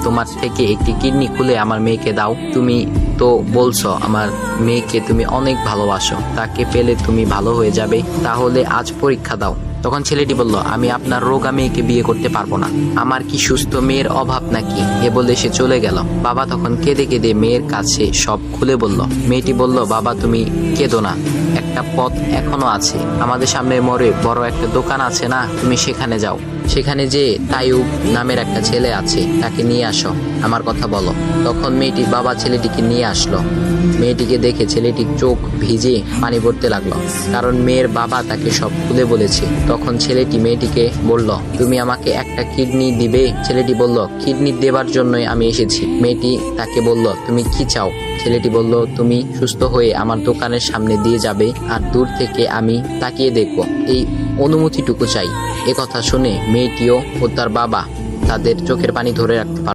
তোমার থেকে একটি কিডনি খুলে আমার মেয়েকে দাও। তুমি তো বলছো আমার মেয়েকে তুমি অনেক ভালোবাসো, তাকে পেলে তুমি ভালো হয়ে যাবে, তাহলে আজ পরীক্ষা দাও। তখন ছেলেটি বলল, আমি আপনার রোগা মেয়েকে বিয়ে করতে পারবো না, আমার কি সুস্থ মেয়ের অভাব নাকি? এ বলে সে চলে গেল। বাবা তখন কেঁদে কেঁদে মেয়ের কাছে সব খুলে বলল। মেয়েটি বলল, বাবা তুমি কেঁদো না, একটা পথ এখনো আছে, আমাদের সামনে মোড়ে বড় একটা দোকান আছে না, তুমি সেখানে যাও, সেখানে যে তাইয়ুব নামের একটা ছেলে আছে, তাকে নিয়ে আসো, আমার কথা বলো। তখন মেয়েটির বাবা ছেলেটিকে নিয়ে আসলো। মেয়েটিকে দেখে ছেলেটির চোখ ভিজে পানি পড়তে লাগলো, কারণ মেয়ের বাবা তাকে সব খুলে বলেছে। তখন ছেলেটি মেয়েটিকে বলল, তুমি আমাকে একটা কিডনি দিবে? ছেলেটি বলল, কিডনি দেবার জন্যই আমি এসেছি। মেয়েটি তাকে বলল, তুমি কি চাও? ছেলেটি বলল, তুমি সুস্থ হয়ে আমার দোকানের সামনে দিয়ে যাবে, আর দূর থেকে আমি তাকিয়ে দেখব, এই অনুমতিটুকু চাই। এ কথা শুনে মেয়েটিও ও তার বাবা তাদের চোখের পানি ধরে রাখতে পারল।